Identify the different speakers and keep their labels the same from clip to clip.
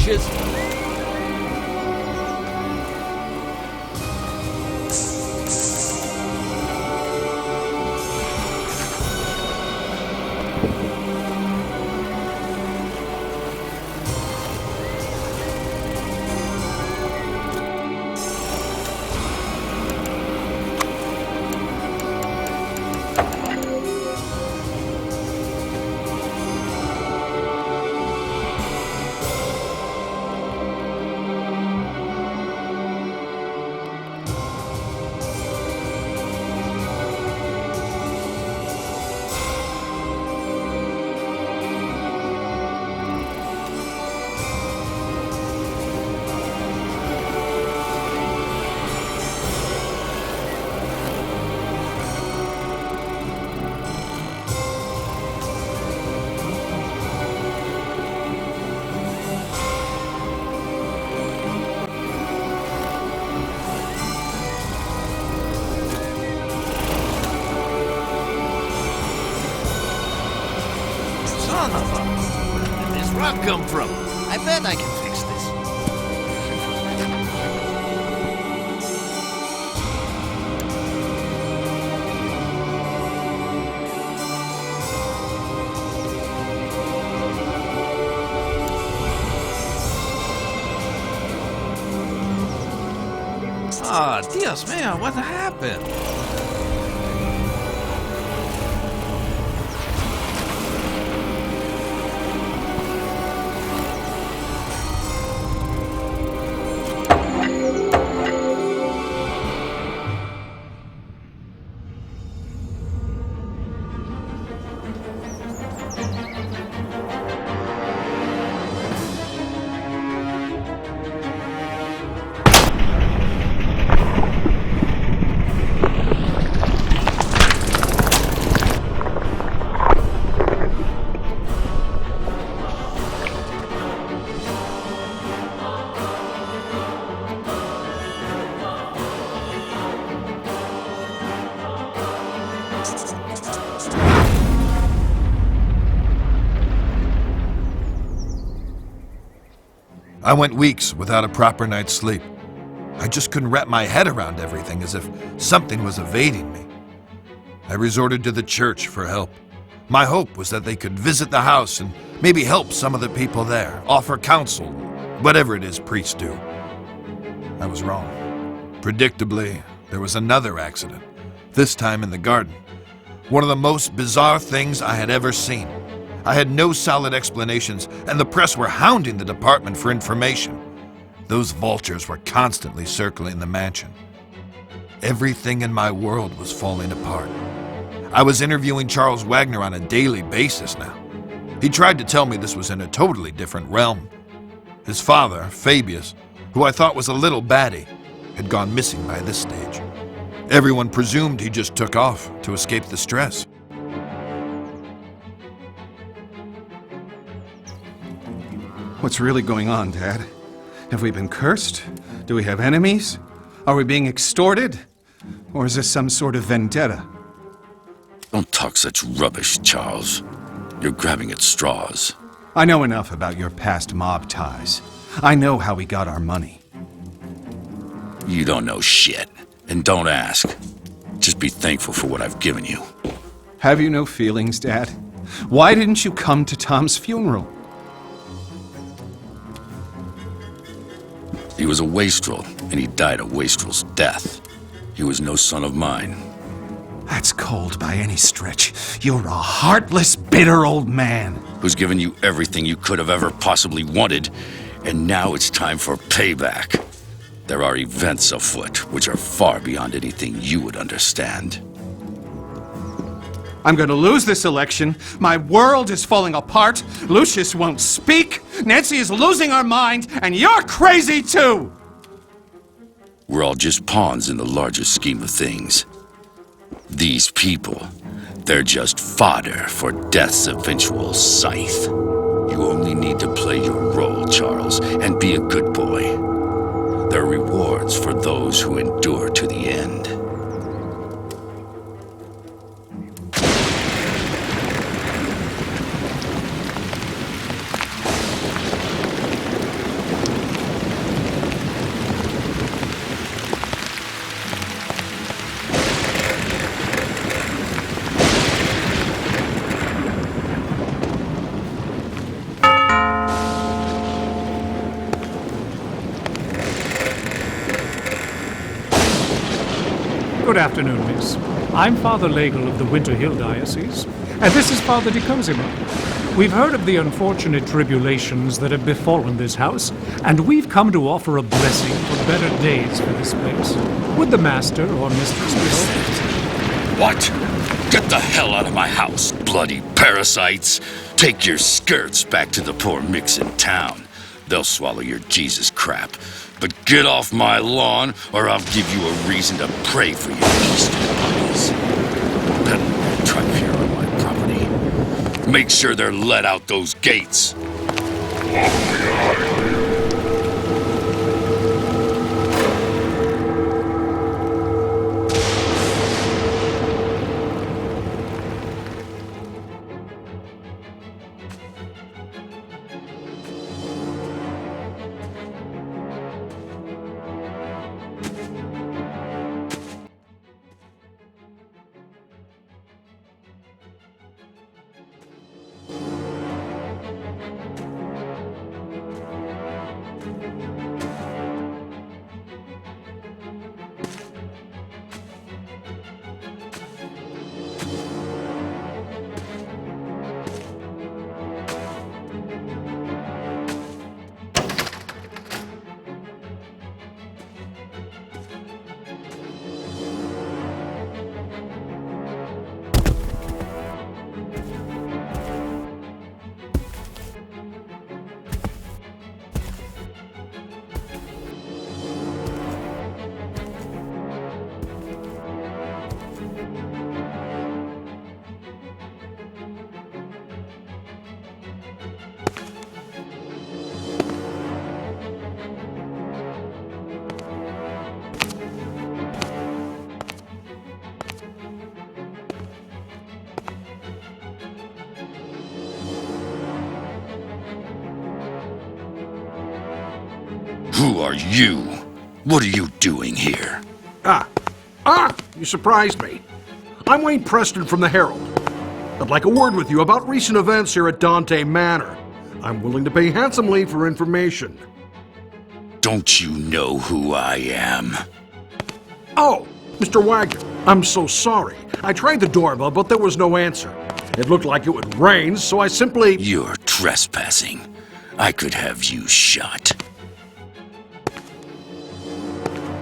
Speaker 1: bitches! Where did this rock come from? I bet I can fix this. Ah, Dios mío, what happened?
Speaker 2: I went weeks without a proper night's sleep. I just couldn't wrap my head around everything, as if something was evading me. I resorted to the church for help. My hope was that they could visit the house and maybe help some of the people there, offer counsel, whatever it is priests do. I was wrong. Predictably, there was another accident, this time in the garden. One of the most bizarre things I had ever seen. I had no solid explanations, and the press were hounding the department for information. Those vultures were constantly circling the mansion. Everything in my world was falling apart. I was interviewing Charles Wagner on a daily basis now. He tried to tell me this was in a totally different realm. His father, Fabius, who I thought was a little batty, had gone missing by this stage. Everyone presumed he just took off to escape the stress.
Speaker 3: What's really going on, Dad? Have we been cursed? Do we have enemies? Are we being extorted? Or is this some sort of vendetta?
Speaker 4: Don't talk such rubbish, Charles. You're grabbing at straws.
Speaker 3: I know enough about your past mob ties. I know how we got our money.
Speaker 4: You don't know shit, and don't ask. Just be thankful for what I've given you.
Speaker 3: Have you no feelings, Dad? Why didn't you come to Tom's funeral?
Speaker 4: He was a wastrel, and he died a wastrel's death. He was no son of mine.
Speaker 3: That's cold by any stretch. You're a heartless, bitter old man.
Speaker 4: Who's given you everything you could have ever possibly wanted, and now it's time for payback. There are events afoot which are far beyond anything you would understand.
Speaker 3: I'm going to lose this election. My world is falling apart. Lucius won't speak. Nancy is losing her mind, and you're crazy too!
Speaker 4: We're all just pawns in the larger scheme of things. These people, they're just fodder for death's eventual scythe. You only need to play your role, Charles, and be a good boy. There are rewards for those who endure to the end.
Speaker 5: Good afternoon, miss. I'm Father Lagle of the Winter Hill Diocese, and this is Father de Cosimo. We've heard of the unfortunate tribulations that have befallen this house, and we've come to offer a blessing for better days for this place. Would the master or mistress be home?
Speaker 4: What? Get the hell out of my house, bloody parasites! Take your skirts back to the poor micks in town. They'll swallow your Jesus crap. But get off my lawn, or I'll give you a reason to pray for your Easter bunnies. Better truck here on my property. Make sure they're let out those gates. Who are you? What are you doing here?
Speaker 6: You surprised me. I'm Wayne Preston from the Herald. I'd like a word with you about recent events here at Dante Manor. I'm willing to pay handsomely for information.
Speaker 4: Don't you know who I am?
Speaker 6: Oh, Mr. Wagner, I'm so sorry. I tried the doorbell, but there was no answer. It looked like it would rain, so I simply...
Speaker 4: You're trespassing. I could have you shot.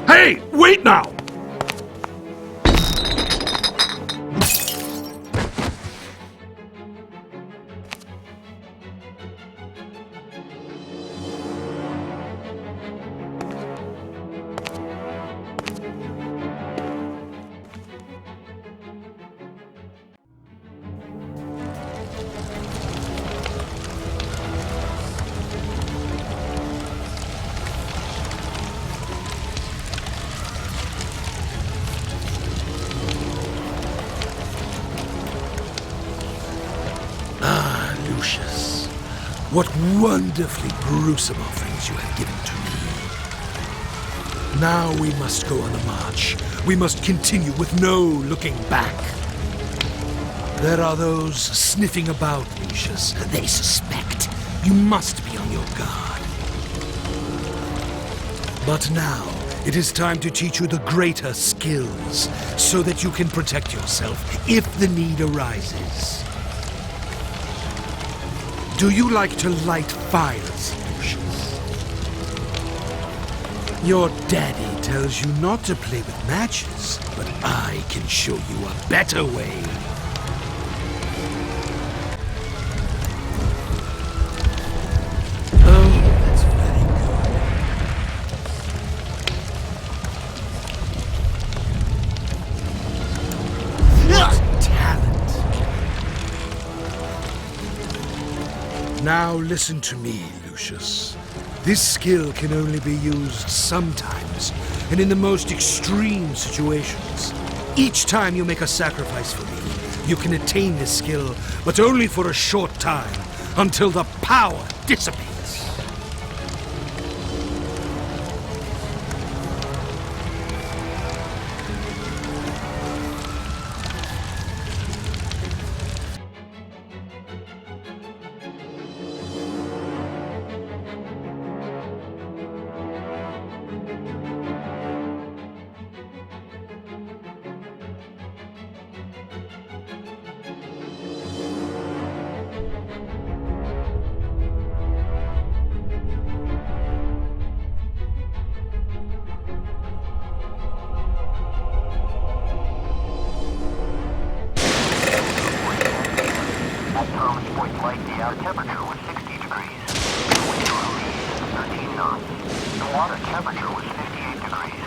Speaker 6: Hey, wait now!
Speaker 1: Lucius, what wonderfully gruesome offerings you have given to me. Now we must go on the march. We must continue with no looking back. There are those sniffing about, Lucius. They suspect. You must be on your guard. But now, it is time to teach you the greater skills, so that you can protect yourself if the need arises. Do you like to light fires, Lucius? Your daddy tells you not to play with matches, but I can show you a better way. Oh, that's very good. What talent! Now listen to me, Lucius. This skill can only be used sometimes, and in the most extreme situations. Each time you make a sacrifice for me, you can attain this skill, but only for a short time, until the power dissipates.
Speaker 7: point light, the air temperature was 60 degrees. The wind chill was 13 knots. The water temperature was 58 degrees.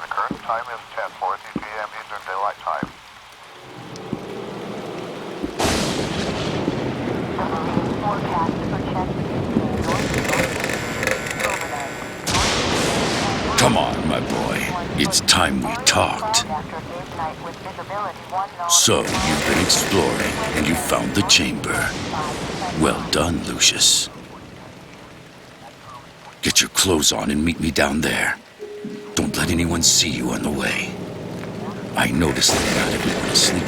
Speaker 7: The current time is 10:40 p.m. Eastern Daylight Time.
Speaker 8: Forecast for
Speaker 4: Come on, my boy. It's time we talked. So, you've been exploring, and you found the chamber. Well done, Lucius. Get your clothes on and meet me down there. Don't let anyone see you on the way. I noticed that not everyone is sleeping